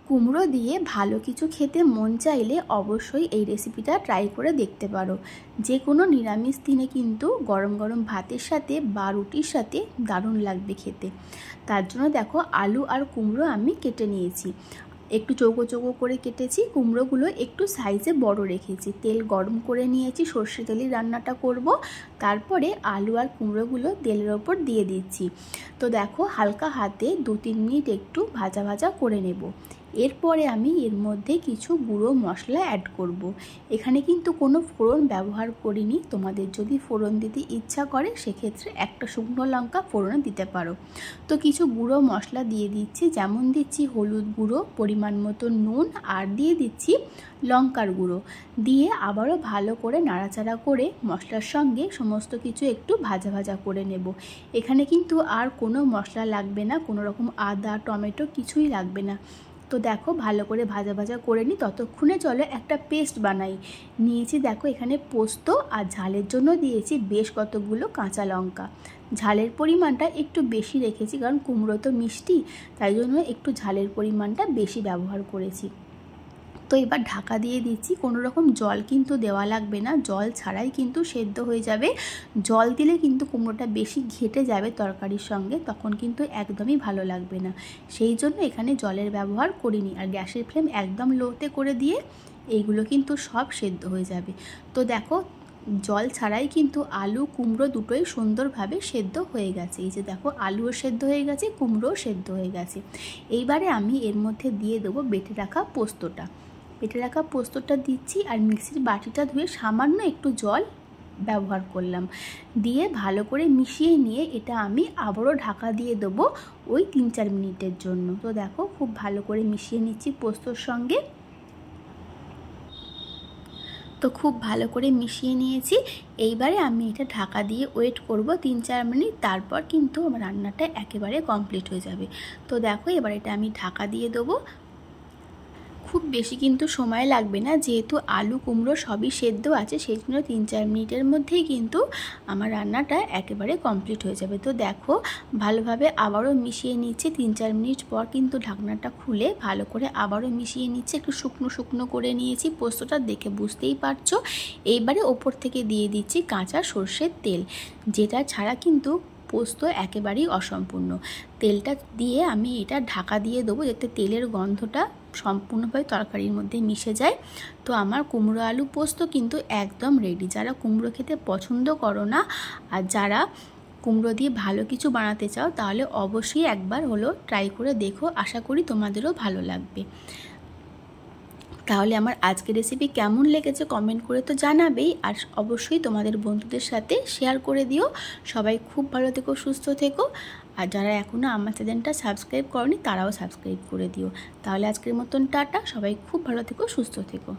কুমড়ো দিয়ে ভালো কিছু খেতে মন চাইলে অবশ্যই এই রেসিপিটা ট্রাই করে দেখতে পারো। যে কোনো নিরামিষ দিনে কিন্তু গরম গরম ভাতের সাথে বা রুটির সাথে দারুণ লাগবে খেতে। তার জন্য দেখো আলু আর কুমড়ো আমি কেটে নিয়েছি, একটু চৌকো চৌকো করে কেটেছি। কুমড়োগুলো একটু সাইজে বড় রেখেছি। তেল গরম করে নিয়েছি, সর্ষে তেলেই রান্নাটা করব। তারপরে আলু আর কুমড়োগুলো তেলের ওপর দিয়ে দিচ্ছি। তো দেখো হালকা হাতে 2-3 মিনিট একটু ভাজা ভাজা করে নেব। এরপরে আমি এর মধ্যে কিছু গুঁড়ো মশলা অ্যাড করব। এখানে কিন্তু কোনো ফোড়ন ব্যবহার করিনি। তোমাদের যদি ফোড়ন দিতে ইচ্ছা করে সেক্ষেত্রে একটা শুকনো লঙ্কা ফোড়নে দিতে পারো। তো কিছু গুঁড়ো মশলা দিয়ে দিচ্ছি, যেমন দিচ্ছি হলুদ গুঁড়ো, পরিমাণ মতো নুন, আর দিয়ে দিচ্ছি লঙ্কার গুঁড়ো। দিয়ে আবারও ভালো করে নাড়াচাড়া করে মশলার সঙ্গে সমস্ত কিছু একটু ভাজা ভাজা করে নেব। এখানে কিন্তু আর কোনো মশলা লাগবে না, কোনো রকম আদা টমেটো কিছুই লাগবে না। তো দেখো ভালো করে ভাজা ভাজা করে নিই। ততক্ষণে চলো একটা পেস্ট বানাই। নিয়েছি দেখো এখানে পোস্ত, আর ঝালের জন্য দিয়েছি বেশ কতগুলো কাঁচা লঙ্কা। ঝালের পরিমাণটা একটু বেশি রেখেছি, কারণ কুমড়ো তো মিষ্টি, তাই জন্য একটু ঝালের পরিমাণটা বেশি ব্যবহার করেছি। তো এবার ঢাকা দিয়ে দিচ্ছি। কোনো রকম জল কিন্তু দেওয়া লাগবে না, জল ছাড়াই কিন্তু সেদ্ধ হয়ে যাবে। জল দিলে কিন্তু কুমড়োটা বেশি ঘেটে যাবে তরকারির সঙ্গে, তখন কিন্তু একদমই ভালো লাগবে না। সেই জন্য এখানে জলের ব্যবহার করিনি। আর গ্যাসের ফ্লেম একদম লোতে করে দিয়ে এইগুলো কিন্তু সব সেদ্ধ হয়ে যাবে। তো দেখো জল ছাড়াই কিন্তু আলু কুমড়ো দুটোই সুন্দরভাবে সেদ্ধ হয়ে গেছে। এই যে দেখো আলুও সেদ্ধ হয়ে গেছে, কুমড়োও সেদ্ধ হয়ে গেছে। এইবারে আমি এর মধ্যে দিয়ে দেবো বেটে রাখা পোস্তটা। বেটে রাখা পোস্তটা দিচ্ছি, আর মিক্সির বাটিটা ধুয়ে সামান্য একটু জল ব্যবহার করলাম। দিয়ে ভালো করে মিশিয়ে নিয়ে এটা আমি আবারও ঢাকা দিয়ে দেবো ওই 3-4 মিনিটের জন্য। তো দেখো খুব ভালো করে মিশিয়ে নিচ্ছি পোস্তর সঙ্গে। তো খুব ভালো করে মিশিয়ে নিয়েছি। এইবারে আমি এটা ঢাকা দিয়ে ওয়েট করব 3-4 মিনিট, তারপর কিন্তু আমার রান্নাটা একেবারে কমপ্লিট হয়ে যাবে। তো দেখো এবার এটা আমি ঢাকা দিয়ে দেবো। খুব বেশি কিন্তু সময় লাগবে না, যেহেতু আলু কুমড়ো সবই সেদ্ধ আছে, সেই জন্য 3-4 মিনিটের মধ্যেই কিন্তু আমার রান্নাটা একেবারে কমপ্লিট হয়ে যাবে। তো দেখো ভালোভাবে আবারও মিশিয়ে নিচ্ছে। 3-4 মিনিট পর কিন্তু ঢাকনাটা খুলে ভালো করে আবারও মিশিয়ে নিচ্ছে। একটু শুকনো শুকনো করে নিয়েছি, পোস্তটা দেখে বুঝতেই পারছো। এইবারে ওপর থেকে দিয়ে দিচ্ছি কাঁচা সর্ষের তেল, যেটা ছাড়া কিন্তু পোস্ত একেবারেই অসম্পূর্ণ। তেলটা দিয়ে আমি এটা ঢাকা দিয়ে দেবো, যাতে তেলের গন্ধটা সম্পূর্ণভাবে তরকারির মধ্যে মিশে যায়। তো আমার কুমড়ো আলু পোস্ত কিন্তু একদম রেডি। যারা কুমড়ো খেতে পছন্দ করো না, আর যারা কুমড়ো দিয়ে ভালো কিছু বানাতে চাও, তাহলে অবশ্যই একবার হলো ট্রাই করে দেখো। আশা করি তোমাদেরও ভালো লাগবে। তাহলে আমার আজকের রেসিপি কেমন লেগেছে কমেন্ট করে তো জানাবেই, আর অবশ্যই তোমাদের বন্ধুদের সাথে শেয়ার করে দিও। সবাই খুব ভালো থেকো, সুস্থ থেকো। আর যারা এখনও আমার চ্যানেলটা সাবস্ক্রাইব করনি তারাও সাবস্ক্রাইব করে দিও। তাহলে আজকের মতন টাটা, সবাই খুব ভালো থেকো, সুস্থ থেকো।